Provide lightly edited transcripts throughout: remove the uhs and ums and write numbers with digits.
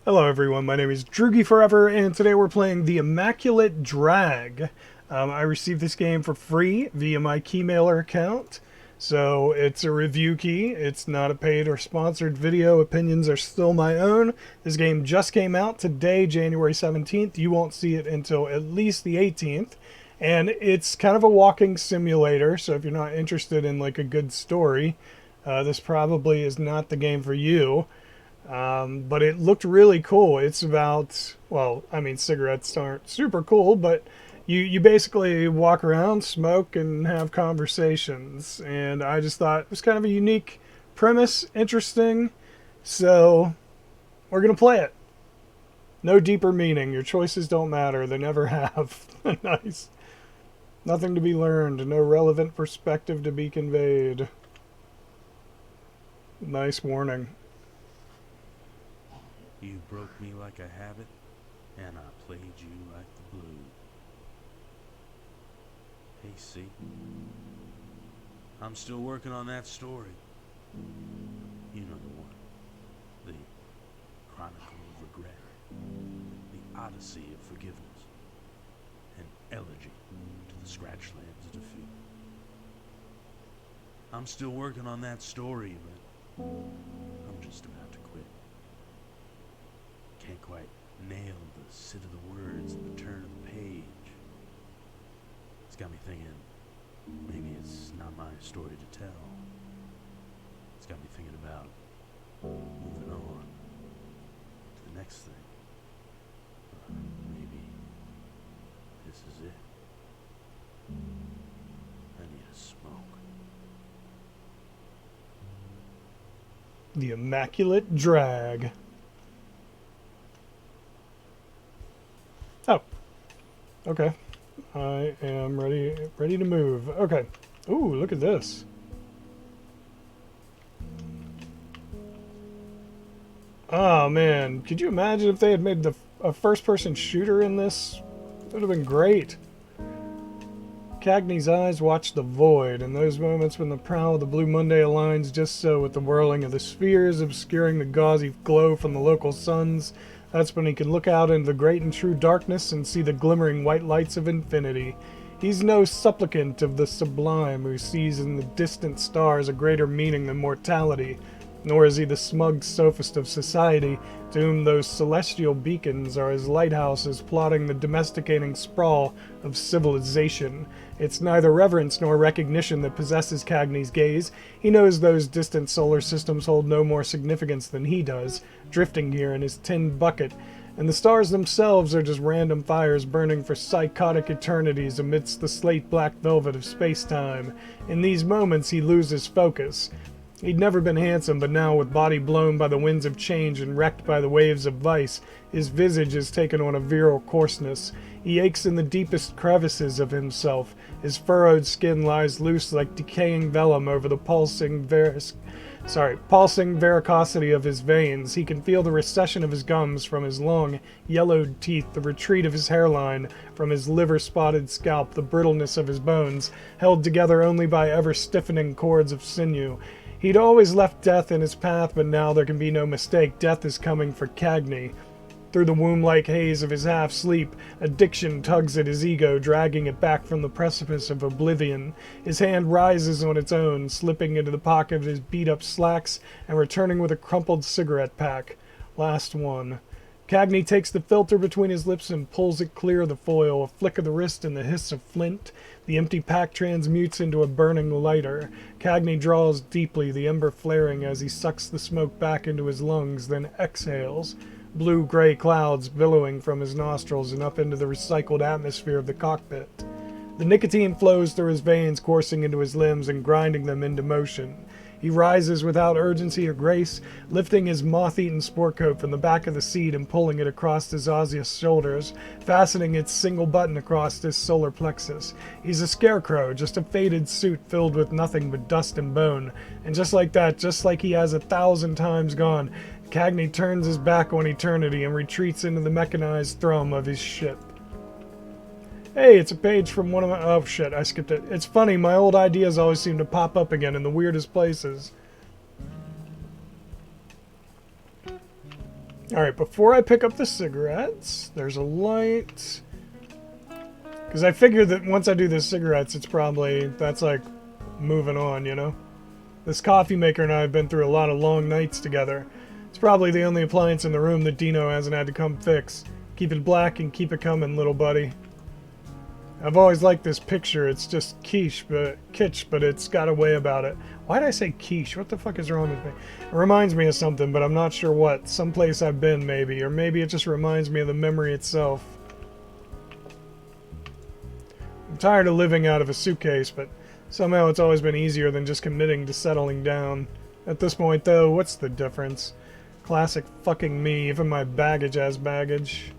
Hello everyone, my name is DroogyForever, and today we're playing the Immaculate Drag. I received this game for free via my Keymailer account, so it's a review key. It's not a paid or sponsored video. Opinions are still my own. This game just came out today, January 17th. You won't see it until at least the 18th. And it's kind of a walking simulator, so if you're not interested in like a good story, this probably is not the game for you. But it looked really cool. It's about, well, I mean, cigarettes aren't super cool, but you basically walk around, smoke, and have conversations. And I just thought it was kind of a unique premise, interesting. So we're going to play it. No deeper meaning. Your choices don't matter. They never have. Nice. Nothing to be learned. No relevant perspective to be conveyed. Nice warning. You broke me like a habit, and I played you like the blues. Hey, see, I'm still working on that story. You know the one. The Chronicle of Regret. The Odyssey of Forgiveness. An elegy to the Scratchlands of defeat. I'm still working on that story, but I'm just about to quit. Can't quite nail the sit of the words and the turn of the page. It's got me thinking, maybe it's not my story to tell. It's got me thinking about moving on to the next thing. Maybe this is it. I need a smoke. The Immaculate Drag. Oh, okay. I am ready to move. Okay. Ooh, look at this. Oh man, could you imagine if they had made a first-person shooter in this? That would have been great. Cagney's eyes watch the void, in those moments when the prow of the Blue Monday aligns just so with the whirling of the spheres, obscuring the gauzy glow from the local suns. That's when he can look out into the great and true darkness and see the glimmering white lights of infinity. He's no supplicant of the sublime who sees in the distant stars a greater meaning than mortality, nor is he the smug sophist of society to whom those celestial beacons are as lighthouses plotting the domesticating sprawl of civilization. It's neither reverence nor recognition that possesses Cagney's gaze. He knows those distant solar systems hold no more significance than he does, drifting here in his tin bucket, and the stars themselves are just random fires burning for psychotic eternities amidst the slate-black velvet of space-time. In these moments he loses focus. He'd never been handsome, but now, with body blown by the winds of change and wrecked by the waves of vice, his visage has taken on a virile coarseness. He aches in the deepest crevices of himself. His furrowed skin lies loose like decaying vellum over the pulsing varicosity of his veins. He can feel the recession of his gums from his long, yellowed teeth, the retreat of his hairline from his liver-spotted scalp, the brittleness of his bones, held together only by ever-stiffening cords of sinew. He'd always left death in his path, but now there can be no mistake. Death is coming for Cagney. Through the womb-like haze of his half-sleep, addiction tugs at his ego, dragging it back from the precipice of oblivion. His hand rises on its own, slipping into the pocket of his beat-up slacks and returning with a crumpled cigarette pack. Last one. Cagney takes the filter between his lips and pulls it clear of the foil. A flick of the wrist and the hiss of flint. The empty pack transmutes into a burning lighter. Cagney draws deeply, the ember flaring as he sucks the smoke back into his lungs, then exhales. Blue-gray clouds billowing from his nostrils and up into the recycled atmosphere of the cockpit. The nicotine flows through his veins, coursing into his limbs and grinding them into motion. He rises without urgency or grace, lifting his moth-eaten sport coat from the back of the seat and pulling it across his osseous shoulders, fastening its single button across his solar plexus. He's a scarecrow, just a faded suit filled with nothing but dust and bone. And just like that, just like he has 1,000 times gone, Cagney turns his back on eternity and retreats into the mechanized thrum of his ship. Hey, it's a page from one of my... Oh, shit, I skipped it. It's funny, my old ideas always seem to pop up again in the weirdest places. Alright, before I pick up the cigarettes, there's a light. Because I figure that once I do the cigarettes, it's probably, that's like moving on, you know? This coffee maker and I have been through a lot of long nights together. It's probably the only appliance in the room that Dino hasn't had to come fix. Keep it black and keep it coming, little buddy. I've always liked this picture. It's just kitsch, but it's got a way about it. Why did I say quiche? What the fuck is wrong with me? It reminds me of something, but I'm not sure what. Someplace I've been, maybe. Or maybe it just reminds me of the memory itself. I'm tired of living out of a suitcase, but somehow it's always been easier than just committing to settling down. At this point, though, what's the difference? Classic fucking me. Even my baggage has baggage.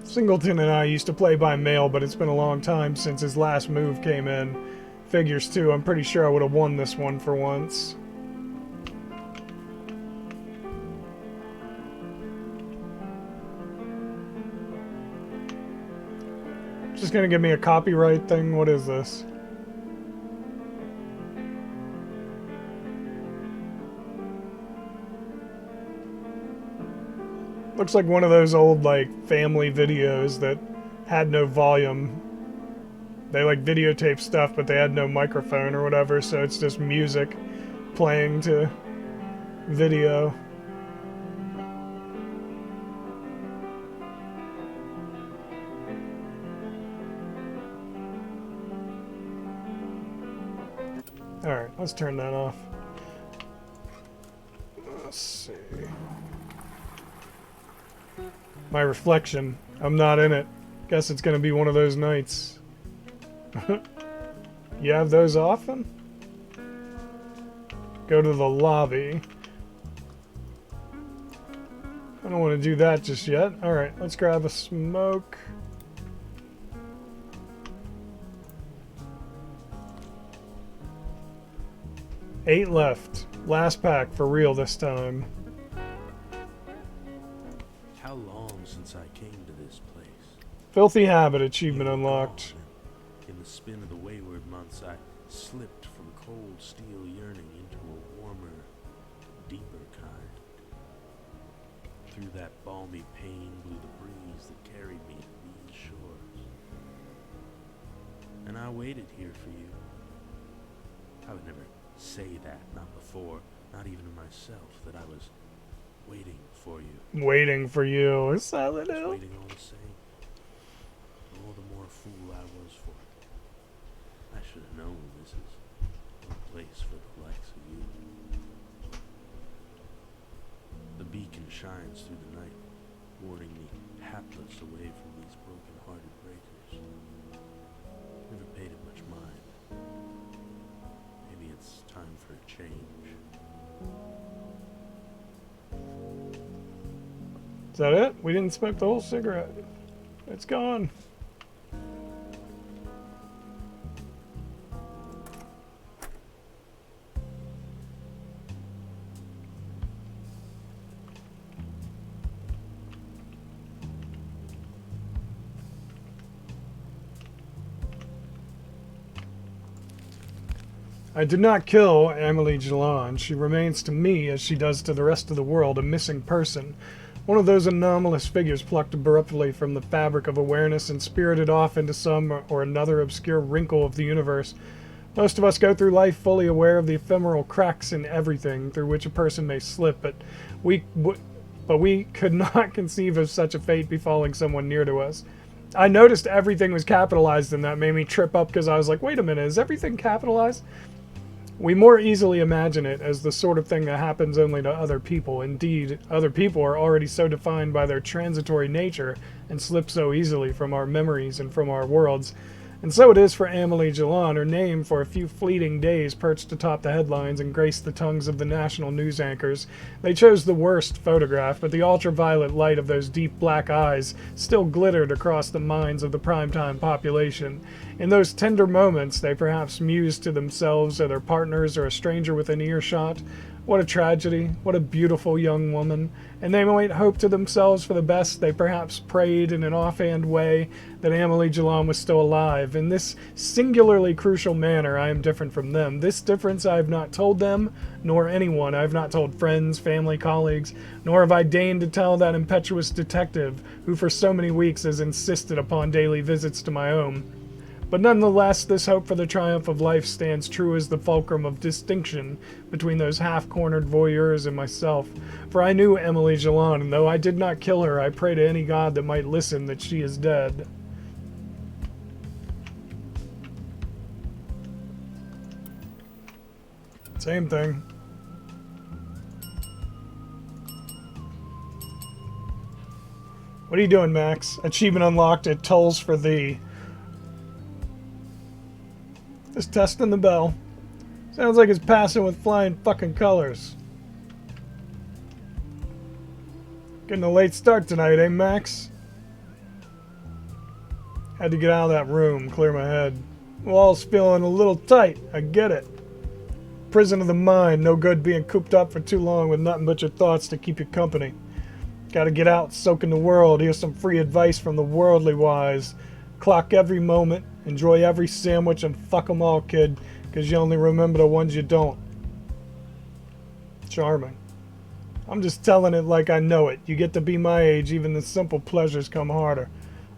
Singleton and I used to play by mail, but it's been a long time since his last move came in. Figures too, I'm pretty sure I would have won this one for once. Just gonna give me a copyright thing? What is this? Looks like one of those old, like, family videos that had no volume. They, like, videotape stuff, but they had no microphone or whatever, so it's just music playing to video. Alright, let's turn that off. Let's see. My reflection. I'm not in it. Guess it's gonna be one of those nights. You have those often? Go to the lobby. I don't want to do that just yet. Alright, let's grab a smoke. Eight left. Last pack for real this time. How long since I came to this place? Filthy habit achievement unlocked. In the spin of the wayward months, I slipped from cold steel yearning into a warmer, deeper kind. Through that balmy pain blew the breeze that carried me to these shores. And I waited here for you. I would never say that, not before, not even to myself, that I was waiting for you. Waiting for you. Is Silent Hill? Waiting all the same. All the more fool I was for it. I should have known this is no place for the likes of you. The beacon shines through the night, warning me hapless away from these broken-hearted breakers. Never paid it much mind. Maybe it's time for a change. Is that it? We didn't smoke the whole cigarette. It's gone. I did not kill Amélie Gillon. She remains to me, as she does to the rest of the world, a missing person. One of those anomalous figures plucked abruptly from the fabric of awareness and spirited off into some or another obscure wrinkle of the universe. Most of us go through life fully aware of the ephemeral cracks in everything through which a person may slip, but we could not conceive of such a fate befalling someone near to us. I noticed everything was capitalized, and that made me trip up because I was like, wait a minute, is everything capitalized? We more easily imagine it as the sort of thing that happens only to other people. Indeed, other people are already so defined by their transitory nature and slip so easily from our memories and from our worlds. And so it is for Amélie Gillon. Her name, for a few fleeting days, perched atop the headlines and graced the tongues of the national news anchors. They chose the worst photograph, but the ultraviolet light of those deep black eyes still glittered across the minds of the primetime population. In those tender moments, they perhaps mused to themselves or their partners or a stranger within earshot, What a tragedy. What a beautiful young woman. And they might hope to themselves for the best. They perhaps prayed in an offhand way that Amélie Gillon was still alive. In this singularly crucial manner, I am different from them. This difference I have not told them, nor anyone. I have not told friends, family, colleagues, nor have I deigned to tell that impetuous detective who for so many weeks has insisted upon daily visits to my home. But nonetheless, this hope for the triumph of life stands true as the fulcrum of distinction between those half-cornered voyeurs and myself. For I knew Amélie Gillon, and though I did not kill her, I pray to any god that might listen that she is dead. Same thing. What are you doing, Max? Achievement unlocked. It tolls for thee. Just testing the bell. Sounds like it's passing with flying fucking colors. Getting a late start tonight, eh, Max? Had to get out of that room, clear my head. Wall's feeling a little tight, I get it. Prison of the mind, no good being cooped up for too long with nothing but your thoughts to keep you company. Gotta get out, soak in the world, hear some free advice from the worldly wise. Clock every moment, enjoy every sandwich, and fuck 'em all, kid, because you only remember the ones you don't. Charming. I'm just telling it like I know it. You get to be my age, even the simple pleasures come harder.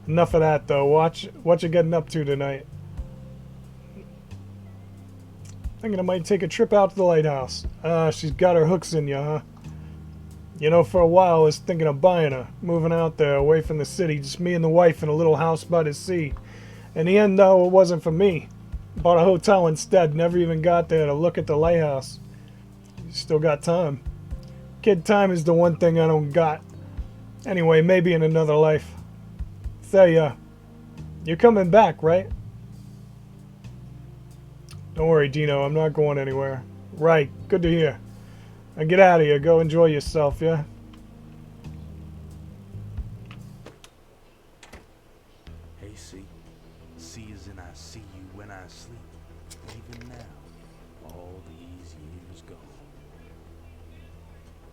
Enough of that, though. What you getting up to tonight? Thinking I might take a trip out to the lighthouse. She's got her hooks in you, huh? You know, for a while I was thinking of buying her, moving out there, away from the city, just me and the wife in a little house by the sea. In the end, though, it wasn't for me. Bought a hotel instead, never even got there to look at the lighthouse. Still got time. Kid, time is the one thing I don't got. Anyway, maybe in another life. Say, you're coming back, right? Don't worry, Dino, I'm not going anywhere. Right, good to hear. Now get out of here, go enjoy yourself, yeah? Hey, see as in I see you when I sleep, even now, all these years gone.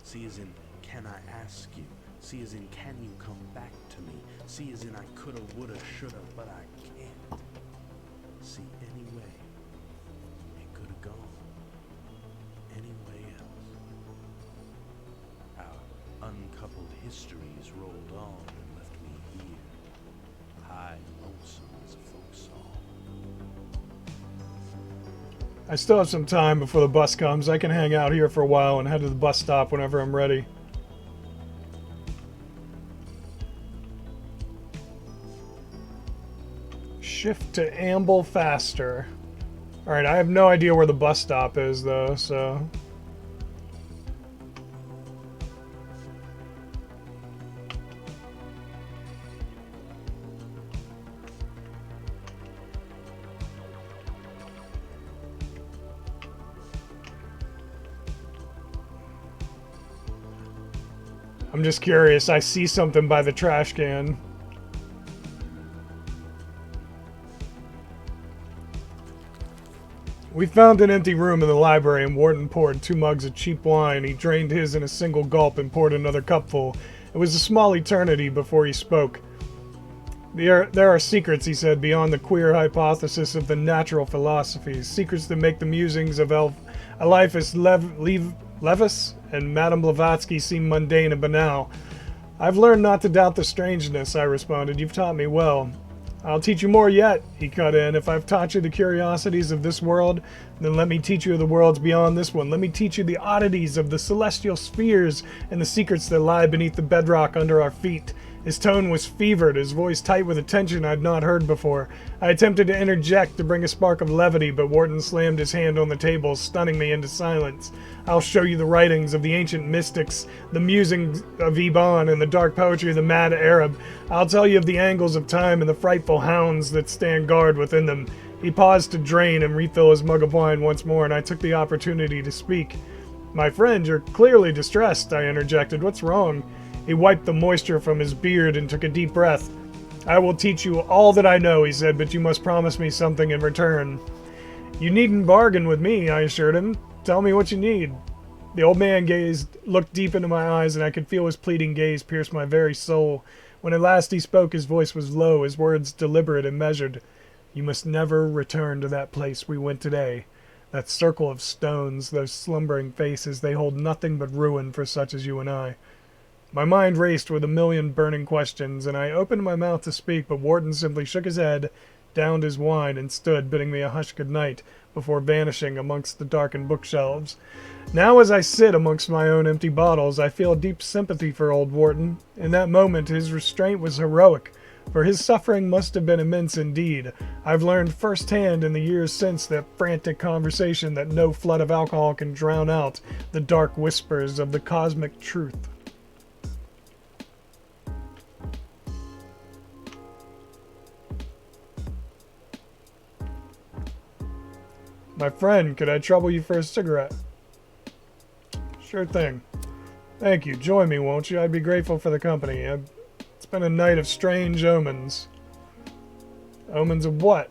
See as in can I ask you, see as in can you come back to me, see as in I coulda, woulda, shoulda, but I can't. See anyway, it coulda gone anyway else. Our uncoupled histories rolled on and left me here, high and lonesome as a folk song. I still have some time before the bus comes. I can hang out here for a while and head to the bus stop whenever I'm ready. Shift to amble faster. Alright, I have no idea where the bus stop is, though, so... I'm just curious. I see something by the trash can. We found an empty room in the library and Wharton poured 2 mugs of cheap wine. He drained his in a single gulp and poured another cupful. It was a small eternity before he spoke. There are secrets, he said, beyond the queer hypothesis of the natural philosophies. Secrets that make the musings of Eliphas Levis and Madame Blavatsky seem mundane and banal. I've learned not to doubt the strangeness, I responded. You've taught me well. I'll teach you more yet, he cut in. If I've taught you the curiosities of this world, then let me teach you the worlds beyond this one. Let me teach you the oddities of the celestial spheres and the secrets that lie beneath the bedrock under our feet. His tone was fevered, his voice tight with a tension I'd not heard before. I attempted to interject to bring a spark of levity, but Wharton slammed his hand on the table, stunning me into silence. I'll show you the writings of the ancient mystics, the musings of Iban, and the dark poetry of the mad Arab. I'll tell you of the angles of time and the frightful hounds that stand guard within them. He paused to drain and refill his mug of wine once more, and I took the opportunity to speak. My friend, you're clearly distressed, I interjected. What's wrong? He wiped the moisture from his beard and took a deep breath. I will teach you all that I know, he said, but you must promise me something in return. You needn't bargain with me, I assured him. Tell me what you need. The old man looked deep into my eyes, and I could feel his pleading gaze pierce my very soul. When at last he spoke, his voice was low, his words deliberate and measured. You must never return to that place we went today. That circle of stones, those slumbering faces, they hold nothing but ruin for such as you and I. My mind raced with a million burning questions, and I opened my mouth to speak, but Wharton simply shook his head, downed his wine, and stood, bidding me a hushed good night, before vanishing amongst the darkened bookshelves. Now as I sit amongst my own empty bottles, I feel deep sympathy for old Wharton. In that moment his restraint was heroic, for his suffering must have been immense indeed. I've learned firsthand in the years since that frantic conversation that no flood of alcohol can drown out the dark whispers of the cosmic truth. My friend, could I trouble you for a cigarette? Sure thing. Thank you. Join me, won't you? I'd be grateful for the company. It's been a night of strange omens. Omens of what?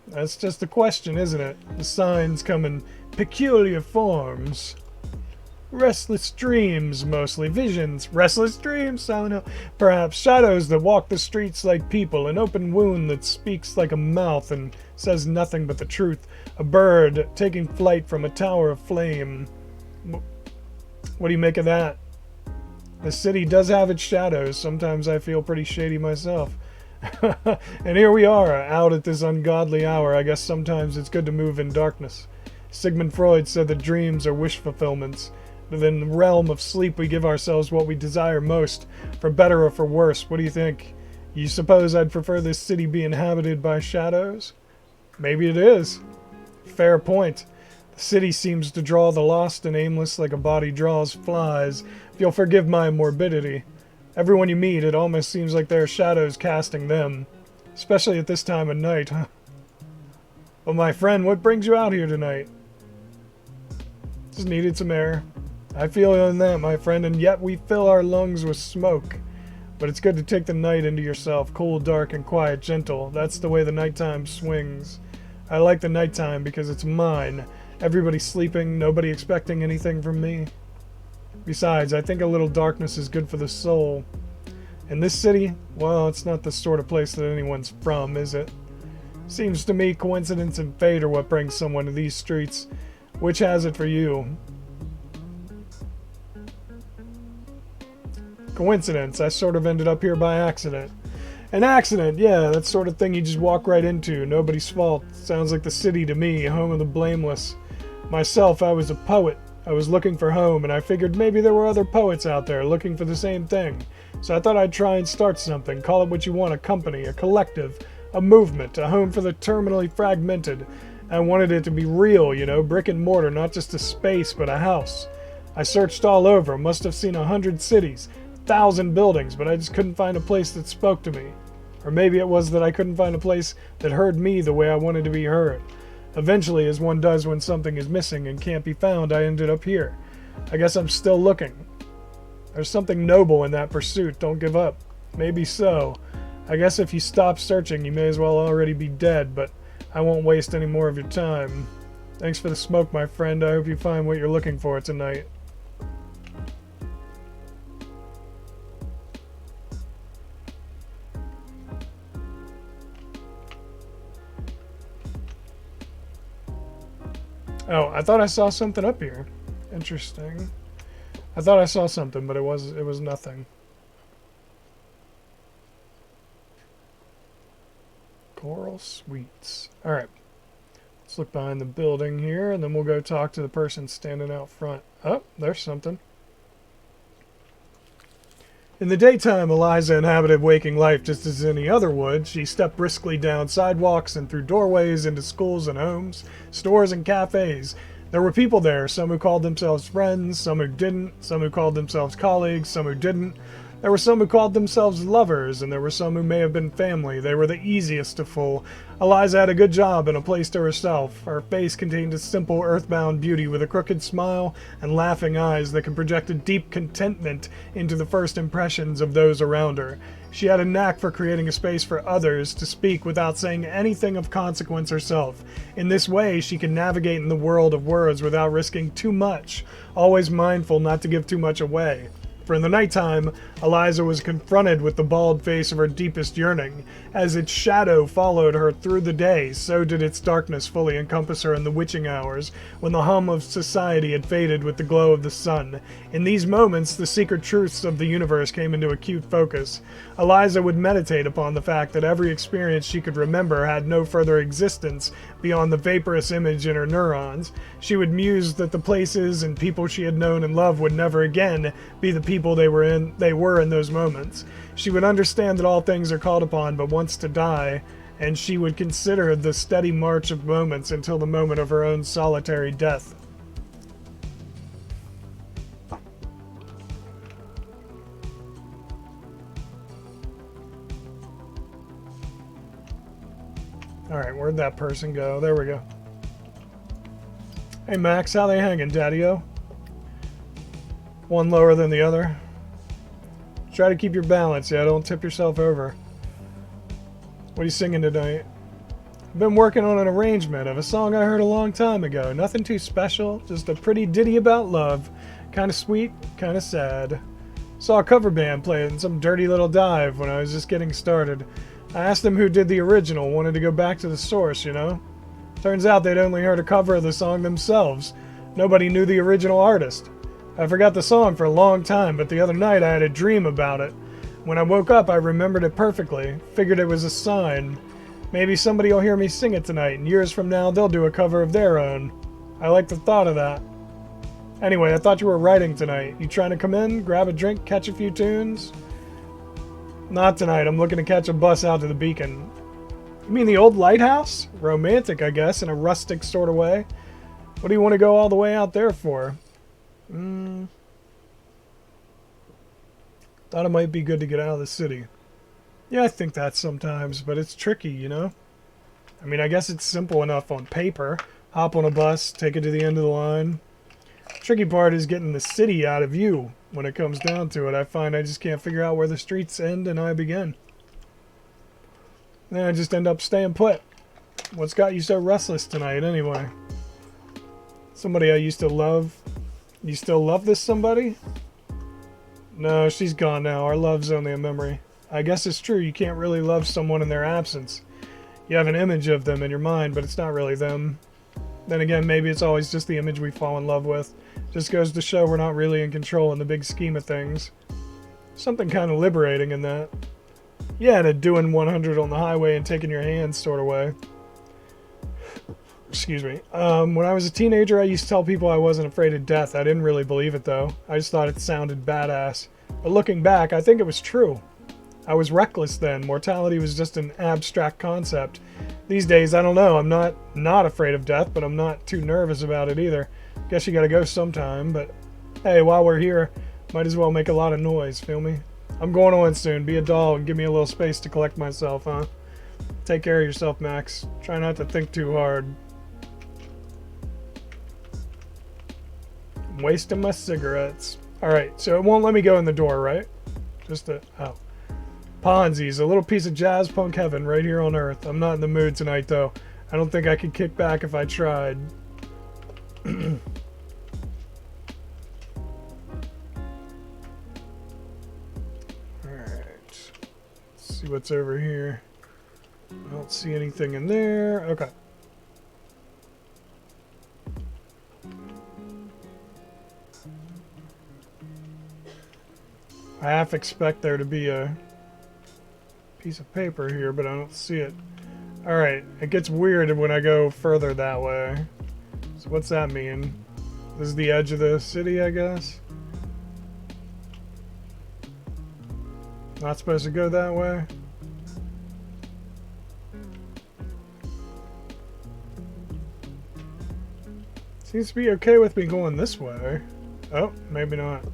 That's just the question, isn't it? The signs come in peculiar forms. Restless dreams, mostly. Visions. Restless dreams? Silent Hill. Perhaps shadows that walk the streets like people. An open wound that speaks like a mouth and says nothing but the truth. A bird taking flight from a tower of flame. What do you make of that? The city does have its shadows. Sometimes I feel pretty shady myself. And here we are, out at this ungodly hour. I guess sometimes it's good to move in darkness. Sigmund Freud said that dreams are wish fulfillments. That in the realm of sleep we give ourselves what we desire most, for better or for worse. What do you think? You suppose I'd prefer this city be inhabited by shadows? Maybe it is. Fair point. The city seems to draw the lost and aimless like a body draws flies. If you'll forgive my morbidity. Everyone you meet, it almost seems like there are shadows casting them. Especially at this time of night, huh? Well, my friend, what brings you out here tonight? Just needed some air. I feel you on that, my friend, and yet we fill our lungs with smoke. But it's good to take the night into yourself, cool, dark, and quiet, gentle. That's the way the nighttime swings. I like the nighttime because it's mine. Everybody sleeping, nobody expecting anything from me. Besides, I think a little darkness is good for the soul. And this city, well, it's not the sort of place that anyone's from, is it? Seems to me coincidence and fate are what brings someone to these streets. Which has it for you? Coincidence. I sort of ended up here by accident. An accident, yeah, that sort of thing you just walk right into. Nobody's fault. Sounds like the city to me, home of the blameless. Myself, I was a poet. I was looking for home, and I figured maybe there were other poets out there looking for the same thing. So I thought I'd try and start something. Call it what you want, a company, a collective, a movement, a home for the terminally fragmented. I wanted it to be real, you know, brick and mortar, not just a space, but a house. I searched all over, must have seen 100 cities, 1,000 buildings, but I just couldn't find a place that spoke to me. Or maybe it was that I couldn't find a place that heard me the way I wanted to be heard. Eventually, as one does when something is missing and can't be found, I ended up here. I guess I'm still looking. There's something noble in that pursuit. Don't give up. Maybe so. I guess if you stop searching, you may as well already be dead, but I won't waste any more of your time. Thanks for the smoke, my friend. I hope you find what you're looking for tonight. Oh, I thought I saw something up here. Interesting. I thought I saw something, but it was nothing. Coral Sweets. Alright. Let's look behind the building here, and then we'll go talk to the person standing out front. Oh, there's something. In the daytime, Eliza inhabited waking life just as any other would. She stepped briskly down sidewalks and through doorways into schools and homes, stores and cafes. There were people there, some who called themselves friends, some who didn't, some who called themselves colleagues, some who didn't. There were some who called themselves lovers, and there were some who may have been family. They were the easiest to fool. Eliza had a good job and a place to herself. Her face contained a simple, earthbound beauty with a crooked smile and laughing eyes that could project a deep contentment into the first impressions of those around her. She had a knack for creating a space for others to speak without saying anything of consequence herself. In this way, she could navigate in the world of words without risking too much, always mindful not to give too much away. For in the nighttime, Eliza was confronted with the bald face of her deepest yearning. As its shadow followed her through the day, so did its darkness fully encompass her in the witching hours, when the hum of society had faded with the glow of the sun. In these moments, the secret truths of the universe came into acute focus. Eliza would meditate upon the fact that every experience she could remember had no further existence beyond the vaporous image in her neurons. She would muse that the places and people she had known and loved would never again be the people they were in those moments. She would understand that all things are called upon but once to die, and she would consider the steady march of moments until the moment of her own solitary death. Alright, where'd that person go? There we go. Hey Max, how they hanging, Daddy-o? One lower than the other. Try to keep your balance, yeah, don't tip yourself over. What are you singing tonight? I've been working on an arrangement of a song I heard a long time ago. Nothing too special, just a pretty ditty about love. Kinda sweet, kinda sad. Saw a cover band play it in some dirty little dive when I was just getting started. I asked them who did the original, wanted to go back to the source, you know? Turns out they'd only heard a cover of the song themselves. Nobody knew the original artist. I forgot the song for a long time, but the other night I had a dream about it. When I woke up, I remembered it perfectly. Figured it was a sign. Maybe somebody will hear me sing it tonight, and years from now they'll do a cover of their own. I like the thought of that. Anyway, I thought you were writing tonight. You trying to come in, grab a drink, catch a few tunes? Not tonight. I'm looking to catch a bus out to the beacon. You mean the old lighthouse? Romantic, I guess, in a rustic sort of way. What do you want to go all the way out there for? Thought it might be good to get out of the city. Yeah, I think that sometimes, but it's tricky, you know? I mean, I guess it's simple enough on paper. Hop on a bus, take it to the end of the line. Tricky part is getting the city out of view. When it comes down to it, I find I just can't figure out where the streets end and I begin. Then I just end up staying put. What's got you so restless tonight, anyway? Somebody I used to love. You still love this somebody? No, she's gone now. Our love's only a memory. I guess it's true, you can't really love someone in their absence. You have an image of them in your mind, but it's not really them. Then again, maybe it's always just the image we fall in love with. Just goes to show we're not really in control in the big scheme of things. Something kind of liberating in that. Yeah, in a doing 100 on the highway and taking your hands sort of way. Excuse me. When I was a teenager, I used to tell people I wasn't afraid of death. I didn't really believe it, though. I just thought it sounded badass. But looking back, I think it was true. I was reckless then. Mortality was just an abstract concept. These days, I don't know. I'm not afraid of death, but I'm not too nervous about it either. Guess you gotta go sometime, but hey, while we're here, might as well make a lot of noise, feel me? I'm going on soon. Be a doll and give me a little space to collect myself, huh? Take care of yourself, Max. Try not to think too hard. I'm wasting my cigarettes. Alright, so it won't let me go in the door, right? Oh. Ponzi's, a little piece of jazz punk heaven right here on Earth. I'm not in the mood tonight, though. I don't think I could kick back if I tried. Alright. Let's see what's over here. I don't see anything in there. Okay. I half expect there to be a piece of paper here, but I don't see it. Alright, it gets weird when I go further that way. So what's that mean? This is the edge of the city, I guess? Not supposed to go that way? Seems to be okay with me going this way. Oh, maybe not.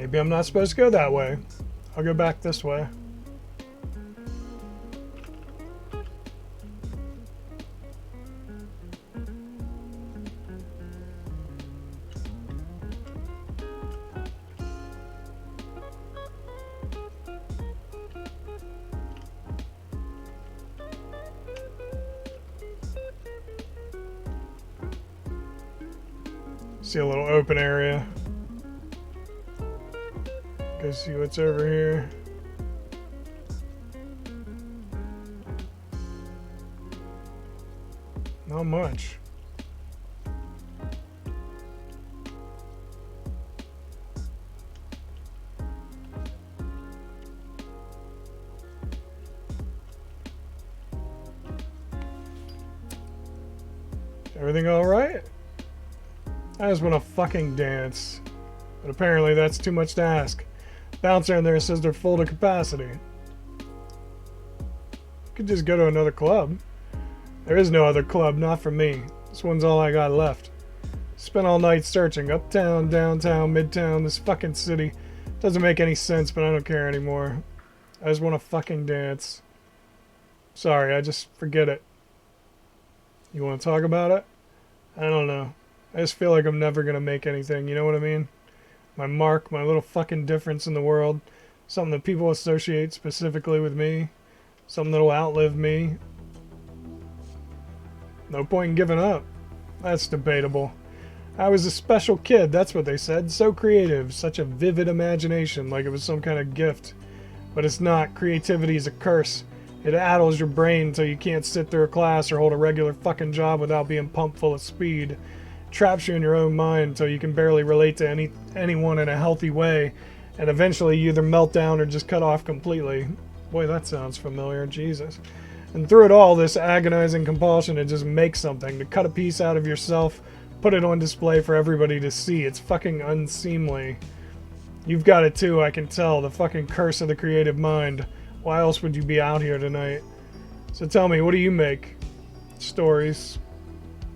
Maybe I'm not supposed to go that way. I'll go back this way. See a little open area. Go see what's over here. Not much. Everything all right? I just want to fucking dance. But apparently that's too much to ask. Bouncer in there says they're full to capacity. Could just go to another club. There is no other club, not for me. This one's all I got left. Spent all night searching. Uptown, downtown, midtown, this fucking city. Doesn't make any sense, but I don't care anymore. I just want to fucking dance. Sorry, I just forget it. You want to talk about it? I don't know. I just feel like I'm never gonna make anything, you know what I mean? My mark, my little fucking difference in the world. Something that people associate specifically with me. Something that'll outlive me. No point in giving up. That's debatable. I was a special kid, that's what they said. So creative, such a vivid imagination, like it was some kind of gift. But it's not. Creativity is a curse. It addles your brain until you can't sit through a class or hold a regular fucking job without being pumped full of speed. Traps you in your own mind until you can barely relate to anyone in a healthy way, and eventually you either melt down or just cut off completely. Boy, that sounds familiar, Jesus. And through it all, this agonizing compulsion to just make something, to cut a piece out of yourself, put it on display for everybody to see. It's fucking unseemly. You've got it too, I can tell, the fucking curse of the creative mind. Why else would you be out here tonight? So tell me, what do you make? Stories.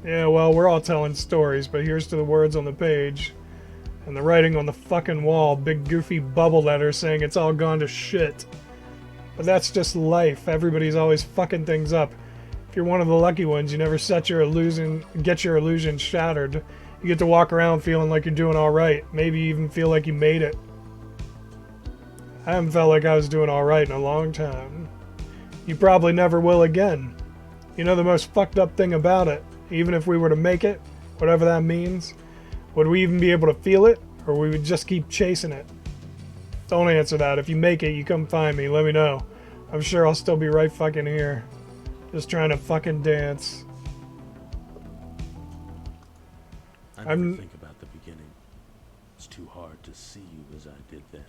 Yeah, well, we're all telling stories, but here's to the words on the page. And the writing on the fucking wall, big goofy bubble letters saying it's all gone to shit. But that's just life. Everybody's always fucking things up. If you're one of the lucky ones, you never get your illusion shattered. You get to walk around feeling like you're doing alright. Maybe you even feel like you made it. I haven't felt like I was doing alright in a long time. You probably never will again. You know the most fucked up thing about it? Even if we were to make it, whatever that means, would we even be able to feel it, or we would just keep chasing it? Don't answer that. If you make it, you come find me. Let me know. I'm sure I'll still be right fucking here. Just trying to fucking dance. I never think about the beginning. It's too hard to see you as I did then.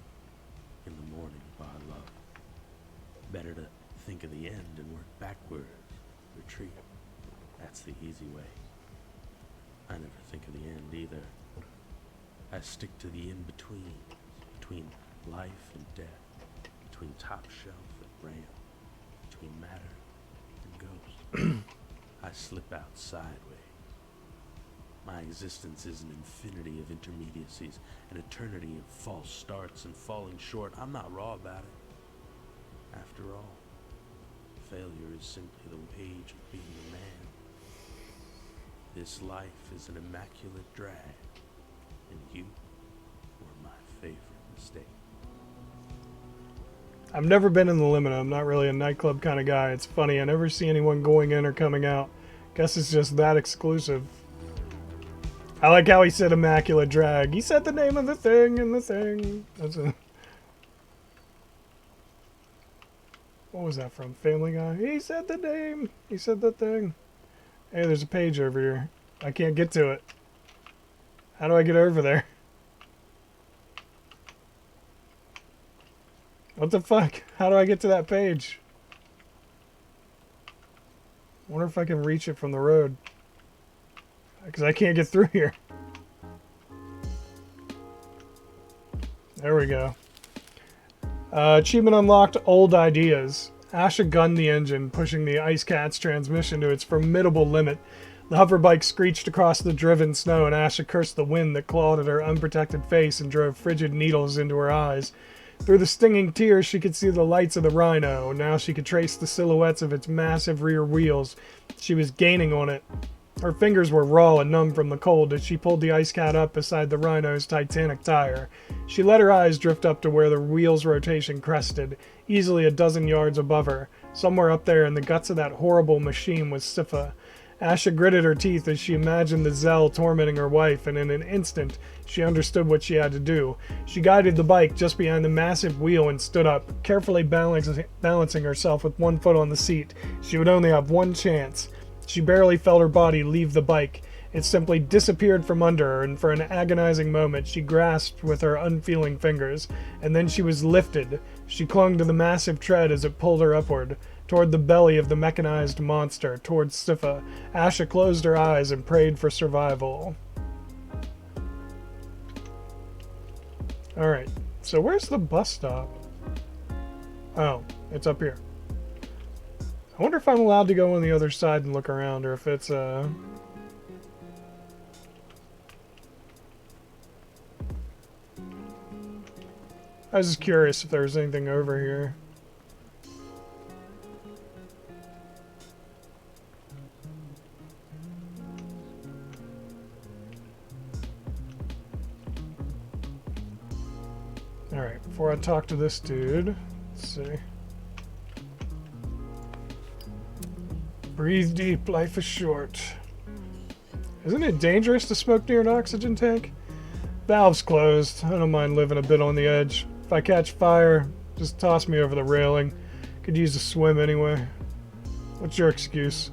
In the morning, by love. Better to think of the end and work backwards. Retreat. That's the easy way. I never think of the end either. I stick to the in-between. Between life and death. Between top shelf and ramp. Between matter and ghost. I slip out sideways. My existence is an infinity of intermediacies, an eternity of false starts and falling short. I'm not raw about it. After all, failure is simply the wage of being a man. This life is an immaculate drag, and you were my favorite mistake. I've never been in the limit. I'm not really a nightclub kind of guy. It's funny, I never see anyone going in or coming out. Guess it's just that exclusive. I like how he said immaculate drag. He said the name of the thing and the thing. That's a... What was that from? Family Guy? He said the name. He said the thing. Hey, there's a page over here. I can't get to it. How do I get over there? What the fuck? How do I get to that page? I wonder if I can reach it from the road. Because I can't get through here. There we go. Achievement unlocked, old ideas. Asha gunned the engine, pushing the Ice Cat's transmission to its formidable limit. The hover bike screeched across the driven snow, and Asha cursed the wind that clawed at her unprotected face and drove frigid needles into her eyes. Through the stinging tears, she could see the lights of the Rhino. Now she could trace the silhouettes of its massive rear wheels. She was gaining on it. Her fingers were raw and numb from the cold as she pulled the ice cat up beside the Rhino's Titanic tire. She let her eyes drift up to where the wheel's rotation crested, easily a dozen yards above her. Somewhere up there in the guts of that horrible machine was Sifa. Asha gritted her teeth as she imagined the Zell tormenting her wife, and in an instant, she understood what she had to do. She guided the bike just behind the massive wheel and stood up, carefully balancing herself with one foot on the seat. She would only have one chance. She barely felt her body leave the bike. It simply disappeared from under her, and for an agonizing moment she grasped with her unfeeling fingers, and then she was lifted. She clung to the massive tread as it pulled her upward, toward the belly of the mechanized monster, towards Sifa. Asha closed her eyes and prayed for survival. Alright, so where's the bus stop? Oh, it's up here. I wonder if I'm allowed to go on the other side and look around, or if it's, I was just curious if there was anything over here. Alright, before I talk to this dude, let's see. Breathe deep, life is short. Isn't it dangerous to smoke near an oxygen tank? Valve's closed. I don't mind living a bit on the edge. If I catch fire, just toss me over the railing. Could use a swim anyway. What's your excuse?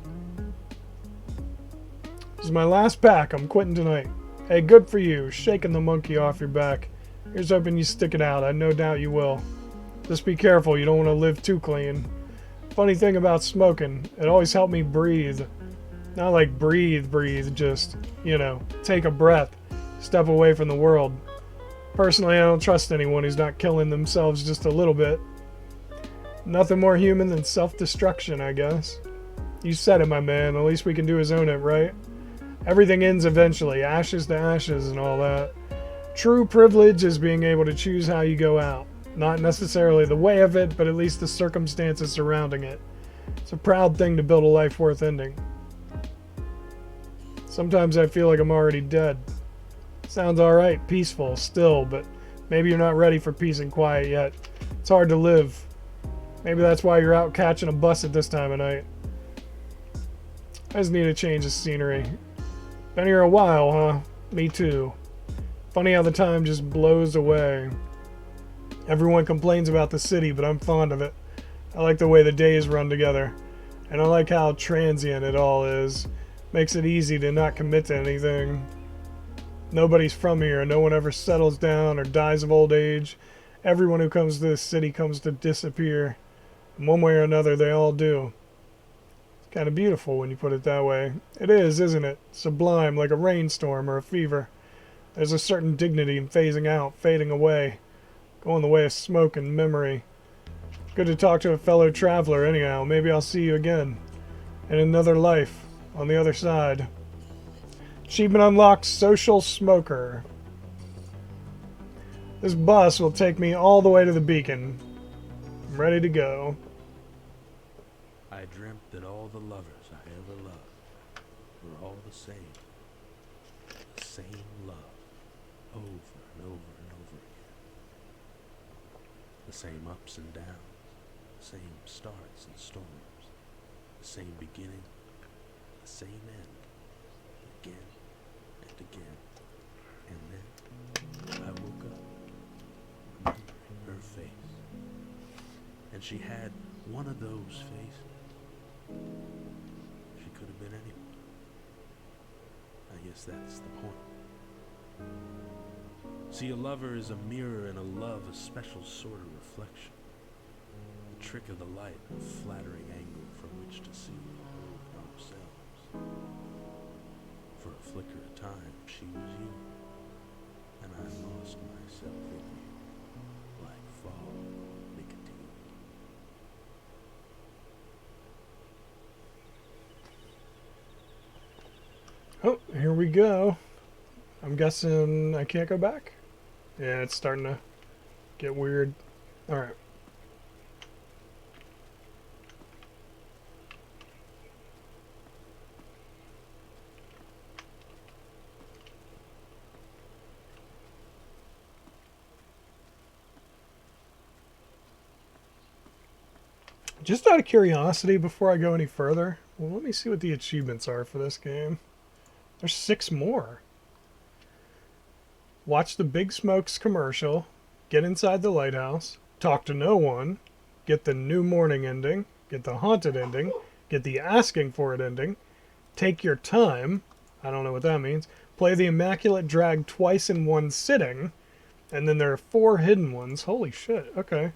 This is my last pack. I'm quitting tonight. Hey, good for you. Shaking the monkey off your back. Here's hoping you stick it out. I no doubt you will. Just be careful. You don't want to live too clean. Funny thing about smoking, it always helped me breathe. Not like breathe, just, you know, take a breath. Step away from the world. Personally, I don't trust anyone who's not killing themselves just a little bit. Nothing more human than self-destruction, I guess. You said it, my man. The least we can do is own it, right? Everything ends eventually. Ashes to ashes and all that. True privilege is being able to choose how you go out. Not necessarily the way of it, but at least the circumstances surrounding it. It's a proud thing to build a life worth ending. Sometimes I feel like I'm already dead. Sounds alright, peaceful, still, but maybe you're not ready for peace and quiet yet. It's hard to live. Maybe that's why you're out catching a bus at this time of night. I just need a change of scenery. Been here a while, huh? Me too. Funny how the time just blows away. Everyone complains about the city, but I'm fond of it. I like the way the days run together. And I like how transient it all is. Makes it easy to not commit to anything. Nobody's from here. No one ever settles down or dies of old age. Everyone who comes to this city comes to disappear. In one way or another, they all do. It's kind of beautiful when you put it that way. It is, isn't it? Sublime, like a rainstorm or a fever. There's a certain dignity in phasing out, fading away. Going the way of smoke and memory. Good to talk to a fellow traveler anyhow. Maybe I'll see you again. In another life. On the other side. Achievement unlocked, Social Smoker. This bus will take me all the way to the beacon. I'm ready to go. I dreamt that all the lovers I ever loved were all the same. The same love. Over and over and over again. The same ups and downs. The same starts and storms. The same beginning. The same end. Again and again. And then I woke up remembering her face. And she had one of those faces. She could have been anyone. I guess that's the point. See, a lover is a mirror, and a love a special sort of reflection. The trick of the light, a flattering angle from which to see ourselves. For a flicker of time, she was you, and I lost myself in you, like fall nicotine. Oh, here we go. I'm guessing I can't go back? Yeah, it's starting to get weird. Alright. Just out of curiosity, before I go any further, well, let me see what the achievements are for this game. There's 6 more. Watch the Big Smokes commercial, get inside the lighthouse, talk to no one, get the new morning ending, get the haunted ending, get the asking for it ending, take your time, I don't know what that means, play the Immaculate drag twice in one sitting, and then there are 4 hidden ones. Holy shit, okay.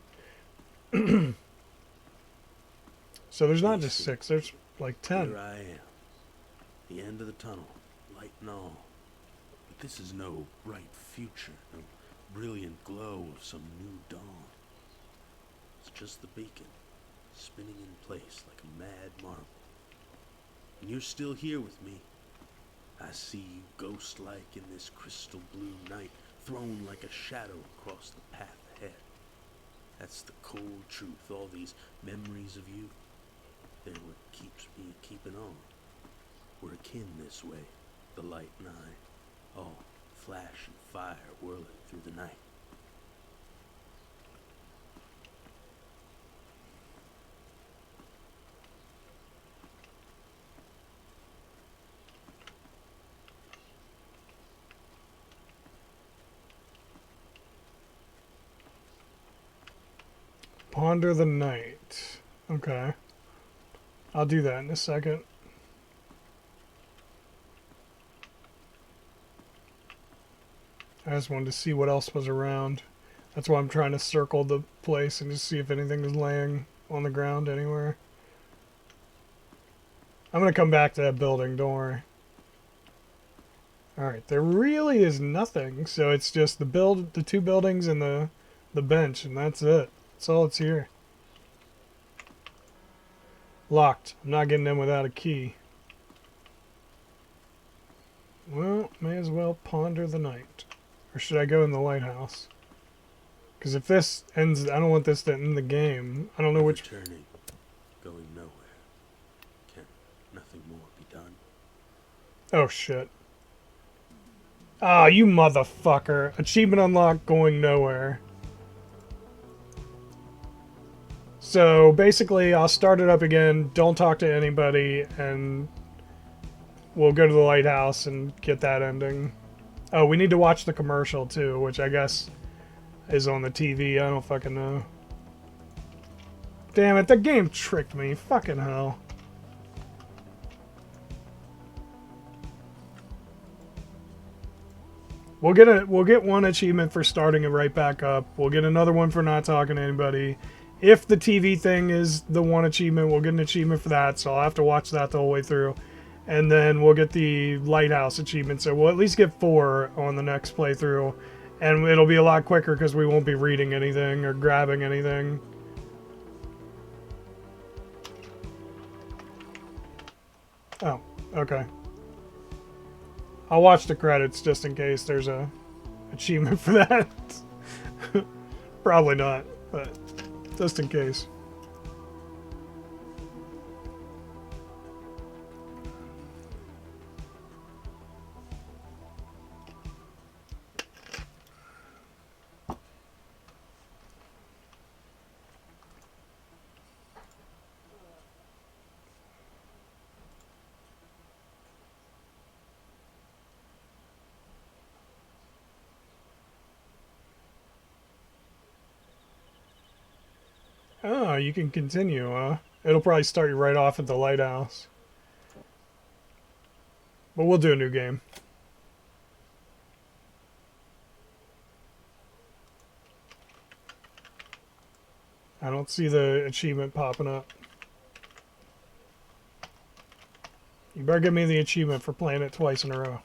So there's not just 6, there's like 10. Here I am, the end of the tunnel, light and all. But this is no bright future, no brilliant glow of some new dawn. It's just the beacon, spinning in place like a mad marble. And you're still here with me. I see you ghost-like in this crystal blue night, thrown like a shadow across the path ahead. That's the cold truth, all these memories of you. They're what keeps me keeping on. We're akin this way, the light and I, all flash and fire whirling through the night. Ponder the night. Okay. I'll do that in a second. I just wanted to see what else was around. That's why I'm trying to circle the place and just see if anything is laying on the ground anywhere. I'm going to come back to that building, don't worry. Alright, there really is nothing, so it's just the 2 buildings and the bench, and that's it. That's all it's here. Locked. I'm not getting in without a key. Well, may as well ponder the night. Or should I go in the lighthouse? Because if this ends, I don't want this to end the game. I don't know which... Returning, going nowhere. Can nothing more be done? Oh, shit. Ah, you motherfucker. Achievement unlocked, going nowhere. So, basically, I'll start it up again, don't talk to anybody, and we'll go to the lighthouse and get that ending. Oh, we need to watch the commercial, too, which I guess is on the TV. I don't fucking know. Damn it, the game tricked me. Fucking hell. We'll get one achievement for starting it right back up. We'll get another one for not talking to anybody. If the TV thing is the one achievement, we'll get an achievement for that, so I'll have to watch that the whole way through. And then we'll get the lighthouse achievement, so we'll at least get 4 on the next playthrough. And it'll be a lot quicker because we won't be reading anything or grabbing anything. Oh, okay. I'll watch the credits just in case there's a achievement for that. Probably not, but just in case. Oh, you can continue, huh? It'll probably start you right off at the lighthouse. But we'll do a new game. I don't see the achievement popping up. You better give me the achievement for playing it twice in a row.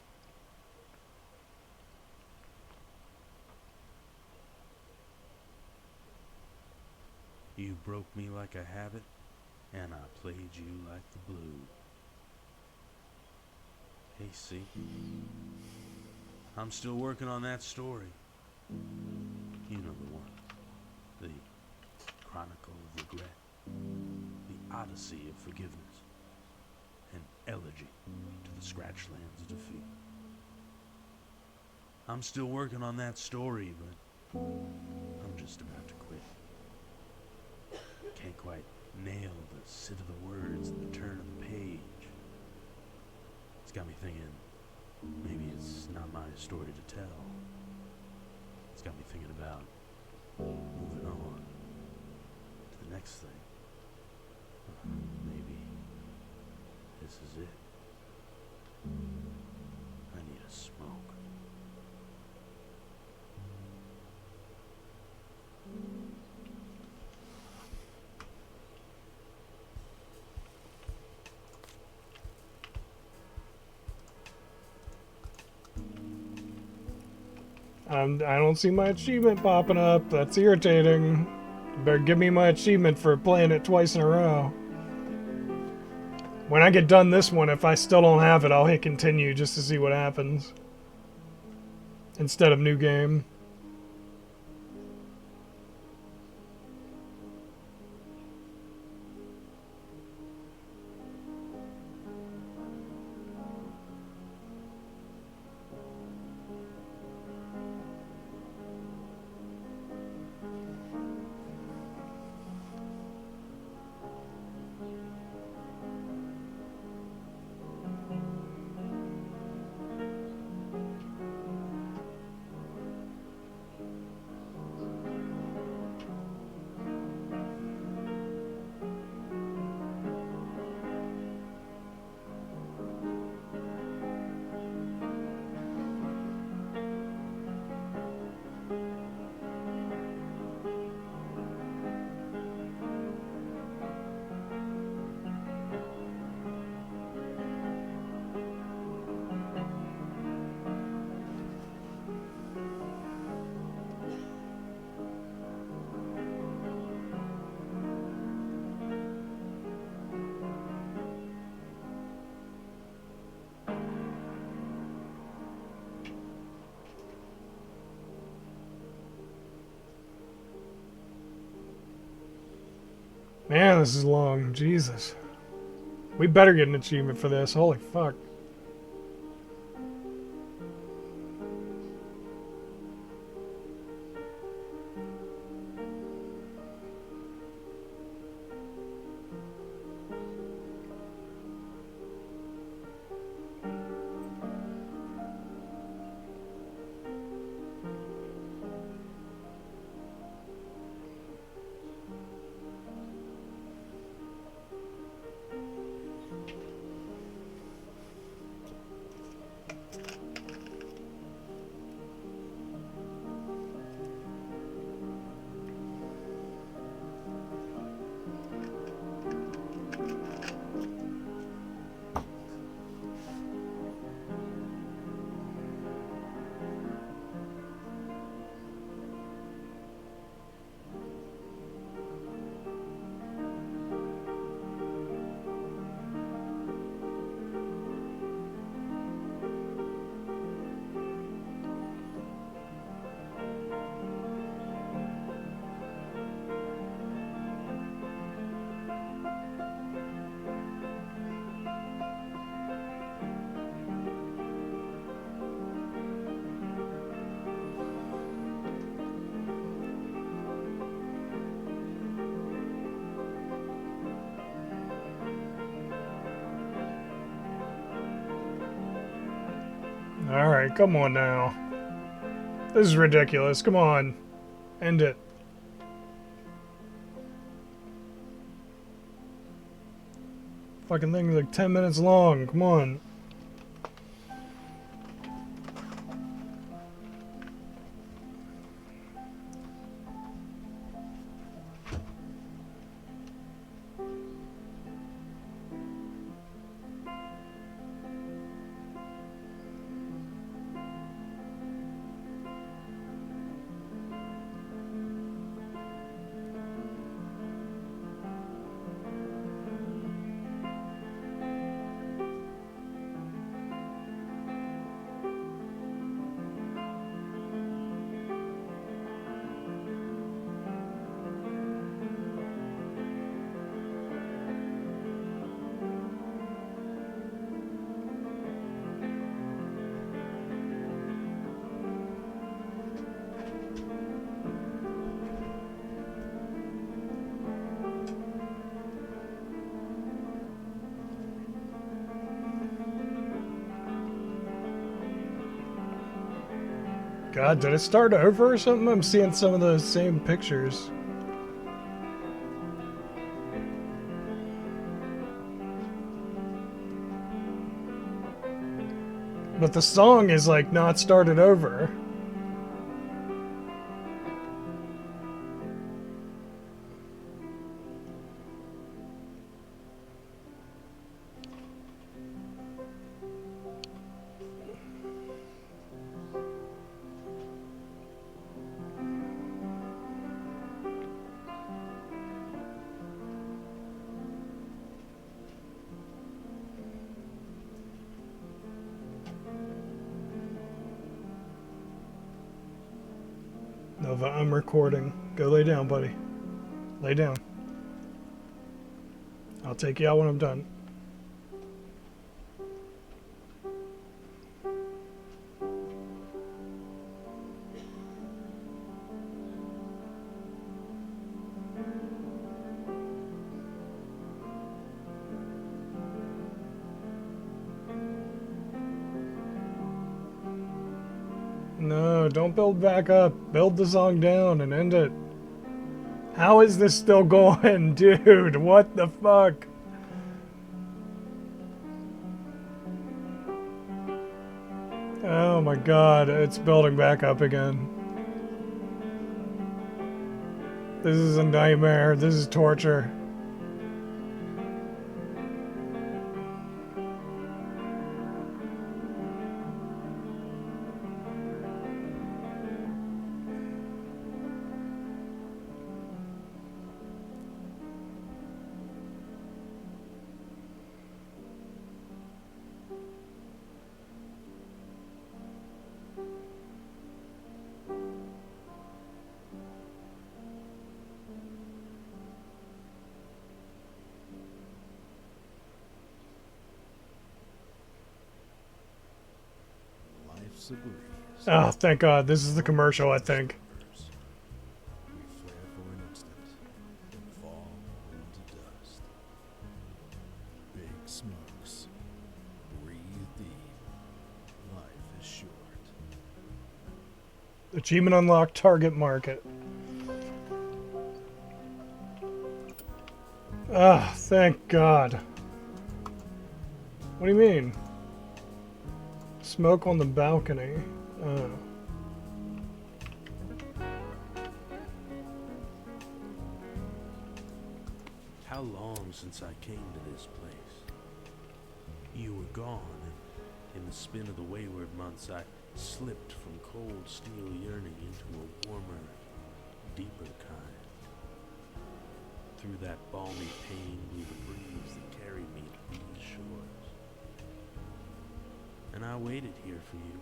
You broke me like a habit, and I played you like the blues. Hey, see? I'm still working on that story. You know the one. The Chronicle of Regret. The Odyssey of Forgiveness. An elegy to the Scratchlands of defeat. I'm still working on that story, but I'm just about to quit. Can't quite nail the sit of the words and the turn of the page. It's got me thinking, maybe it's not my story to tell. It's got me thinking about moving on to the next thing. Maybe this is it. I need a smoke. I don't see my achievement popping up. That's irritating. You better give me my achievement for playing it twice in a row. When I get done this one, if I still don't have it, I'll hit continue just to see what happens. Instead of new game. Man, this is long. Jesus. We better get an achievement for this. Holy fuck. Alright, come on now. This is ridiculous. Come on. End it. Fucking thing's like 10 minutes long. Come on. God, did it start over or something? I'm seeing some of those same pictures. But the song is like not started over. Nova, I'm recording. Go lay down, buddy. Lay down. I'll take you out when I'm done. No, don't build back up. Build the song down and end it. How is this still going, dude? What the fuck? Oh my god, it's building back up again. This is a nightmare. This is torture. Oh, thank God. This is the commercial, I think. We flare for an instant, then fall into dust. Big smokes. Breathe deep. Life is short. Achievement unlocked, target market. Ah, thank God. What do you mean? Smoke on the balcony. Oh. How long since I came to this place? You were gone, and in the spin of the wayward months I slipped from cold steel yearning into a warmer, deeper kind. Through that balmy pain blew the breeze that carried me to these shores. And I waited here for you.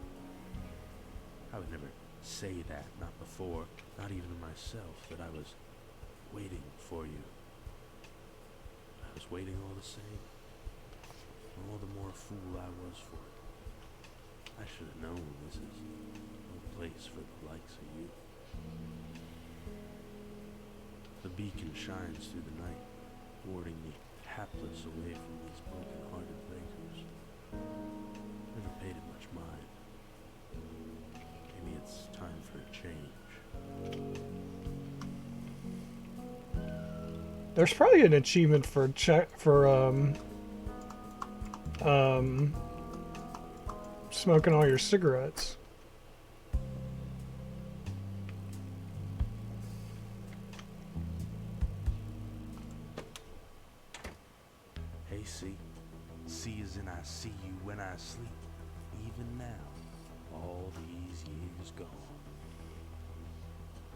I would never say that, not before, not even to myself, that I was waiting for you. I was waiting all the same. All the more fool I was for it. I should have known this is no place for the likes of you. The beacon shines through the night, warding the hapless away from these broken-hearted beggars. Never paid it much mind. Maybe it's time for a change. There's probably an achievement for smoking all your cigarettes. Hey, see as in I see you when I sleep, even now, all these years gone.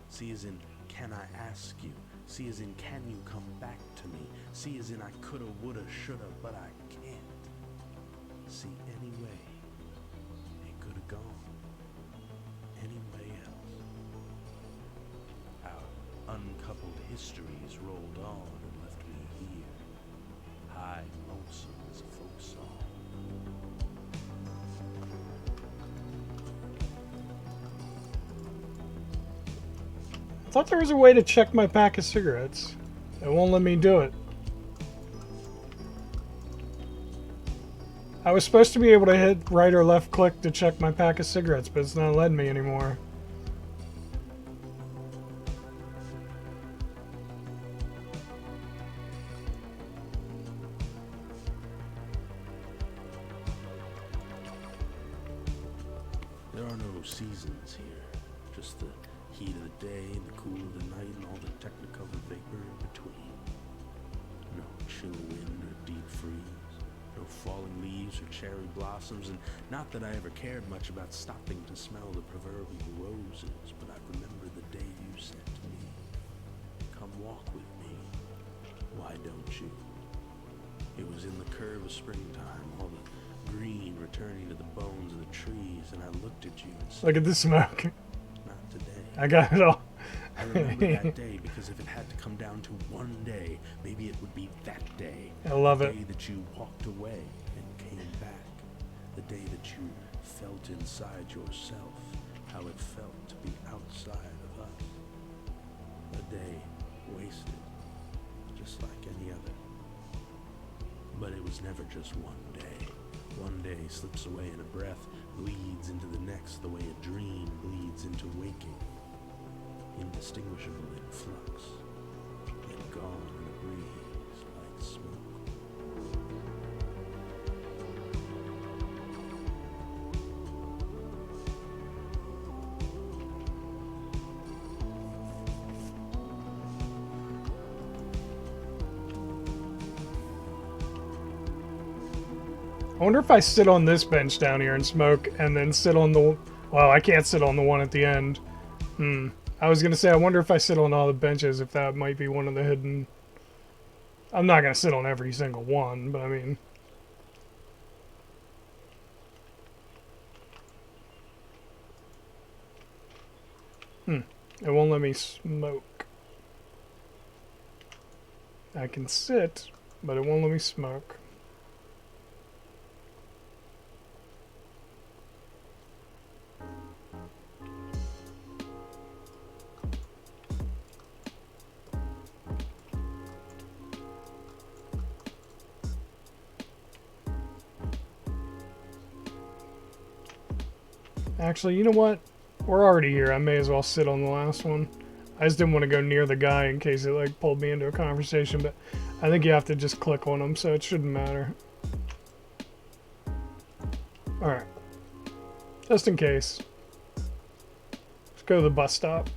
See as in, can I ask you? See as in, can you come back to me? See as in, I coulda, woulda, shoulda, but I can't. See, anyway, it coulda gone. Any way else. Our uncoupled histories rolled on and left me here, high and lonesome as a folk song. I thought there was a way to check my pack of cigarettes. It won't let me do it. I was supposed to be able to hit right or left click to check my pack of cigarettes, but it's not letting me anymore. There are no seasons here, just the heat of the day and the cool of the night and all the technicolor vapor in between. No chill wind or deep freeze, no falling leaves or cherry blossoms, and not that I ever cared much about stopping to smell the proverbial roses, but I remember the day you said to me, "Come walk with me, why don't you?" It was in the curve of springtime, all the green returning to the bones of the trees, and I looked at you and said, Look at the smoke. "Not today." I got it all. I remember that day because if it had to come down to one day, maybe it would be that day. I love the it. day that you walked away and came back. The day that you felt inside yourself how it felt to be outside of us. A day wasted, just like any other. But it was never just one day. One day slips away in a breath, bleeds into the next the way a dream bleeds into waking. Indistinguishable in flux, and gone in a breeze like smoke. I wonder if I sit on this bench down here and smoke, and then sit on the... Well, I can't sit on the one at the end. I was gonna say, I wonder if I sit on all the benches, if that might be one of the hidden... I'm not gonna sit on every single one, but I mean... It won't let me smoke. I can sit, but it won't let me smoke. Actually, you know what? We're already here. I may as well sit on the last one. I just didn't want to go near the guy in case it like pulled me into a conversation, but I think you have to just click on him, so it shouldn't matter. Alright. Just in case. Let's go to the bus stop.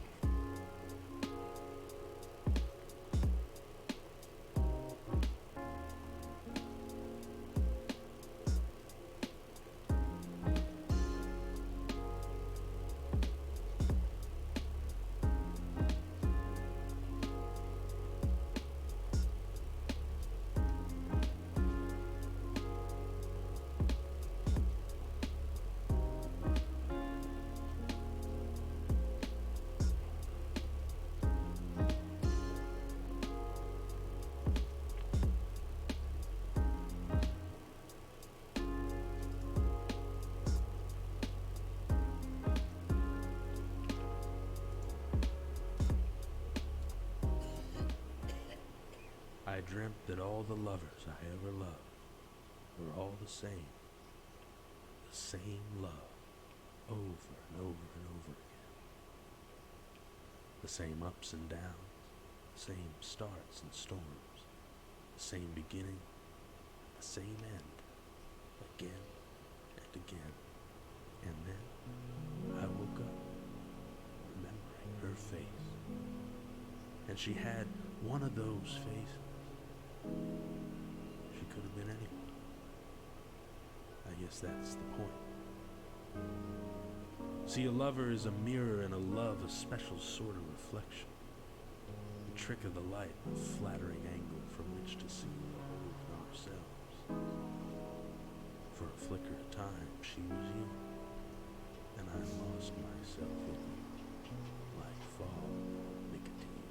I dreamt that all the lovers I ever loved were all the same love, over and over and over again. The same ups and downs, the same starts and storms, the same beginning, the same end, again and again. And then I woke up, remembering her face. And she had one of those faces. She could have been anyone. I guess that's the point. See, a lover is a mirror, and a love a special sort of reflection. The trick of the light, a flattering angle from which to see the whole of ourselves. For a flicker of time, she was you, and I lost myself in you, like fall nicotine.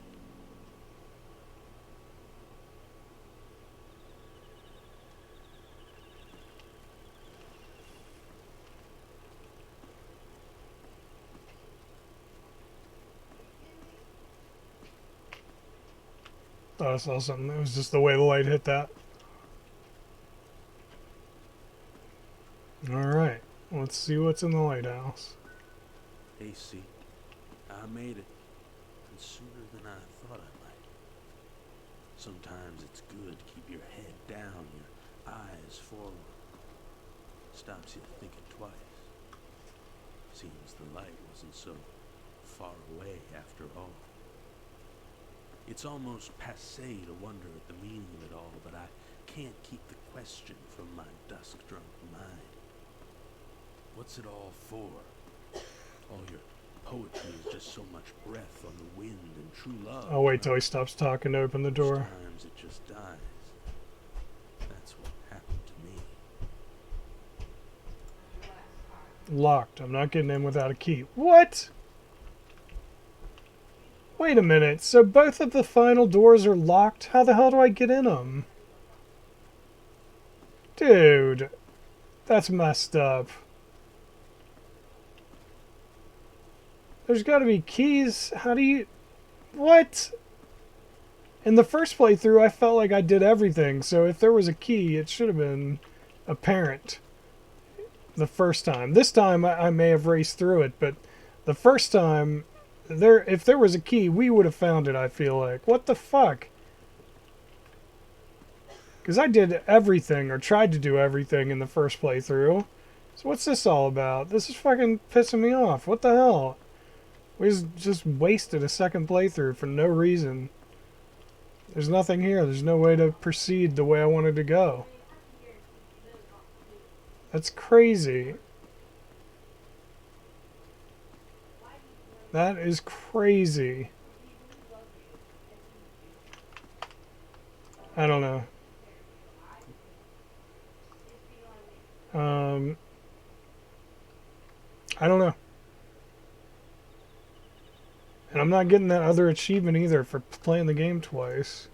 Thought I saw something. It was just the way the light hit that. Alright, let's see what's in the lighthouse. AC, I made it, and sooner than I thought I might. Sometimes it's good to keep your head down, your eyes forward. Stops you thinking twice. Seems the light wasn't so far away after all. It's almost passé to wonder at the meaning of it all, but I can't keep the question from my dusk-drunk mind. What's it all for? All your poetry is just so much breath on the wind and true love. I'll wait till he stops talking to open the door. Sometimes it just dies. That's what happened to me. Locked. I'm not getting in without a key. What? Wait a minute. So both of the final doors are locked? How the hell do I get in them? Dude. That's messed up. There's got to be keys. How do you... What? In the first playthrough, I felt like I did everything. So if there was a key, it should have been apparent the first time. This time, I may have raced through it, but the first time, if there was a key, we would have found it, I feel like. What the fuck? Because I did everything, or tried to do everything in the first playthrough. So what's this all about? This is fucking pissing me off. What the hell? We just wasted a second playthrough for no reason. There's nothing here. There's no way to proceed the way I wanted to go. That's crazy. That is crazy. I don't know. I don't know. And I'm not getting that other achievement either for playing the game twice.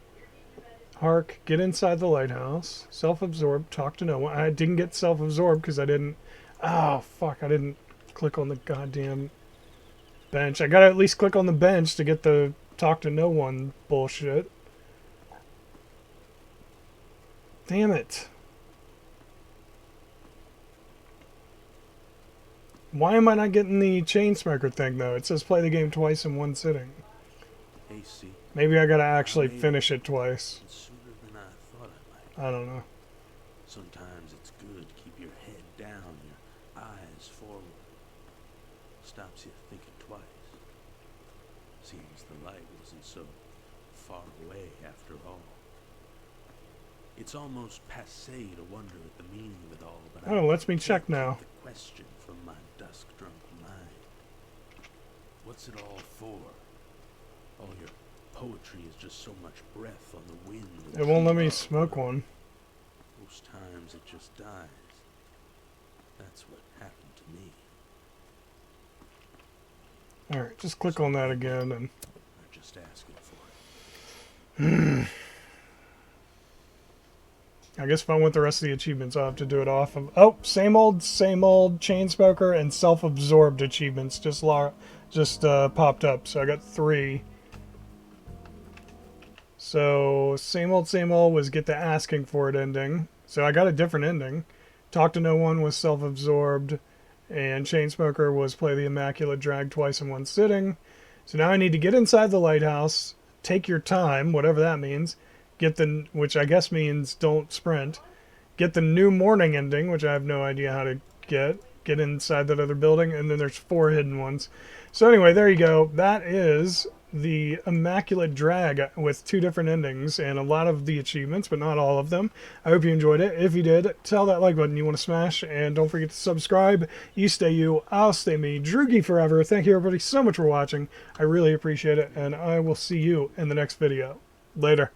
Hark, get inside the lighthouse. Self-absorbed, talk to no one. I didn't get self-absorbed because I didn't... Oh, fuck, I didn't click on the goddamn bench. I gotta at least click on the bench to get the talk to no one bullshit. Damn it. Why am I not getting the chain smoker thing, though? It says play the game twice in one sitting. AC, Maybe I gotta actually finish it twice. and sooner than I thought I might. I don't know. Sometimes it's good to keep your head down, your eyes forward. Stops you thinking twice. Seems the light wasn't so far away after all. It's almost passé to wonder at the meaning of it all, but Oh, lets me can't check keep now. the question from my dusk-drunk mind. What's it all for? All your poetry is just so much breath on the wind. and It won't let true me love. smoke one. Most times it just dies. That's what happened to me. Alright, just click on that again and... I'm just asking for it. I guess if I want the rest of the achievements, I'll have to do it off of... Oh, same old chain smoker and self-absorbed achievements just popped up. So I got 3. So same old was get the asking for it ending. So I got a different ending. Talk to no one was self-absorbed, and chain smoker was play the Immaculate drag twice in one sitting. So now I need to get inside the lighthouse, take your time, whatever that means. Get the, which I guess means don't sprint. Get the new morning ending, which I have no idea how to get. Get inside that other building, and then there's 4 hidden ones. So anyway, there you go. That is the Immaculate drag with 2 different endings and a lot of the achievements, but not all of them. I hope you enjoyed it. If you did, tell that like button you want to smash, and don't forget to subscribe. You stay you, I'll stay me. Droogie forever. Thank you everybody so much for watching. I really appreciate it, and I will see you in the next video. Later.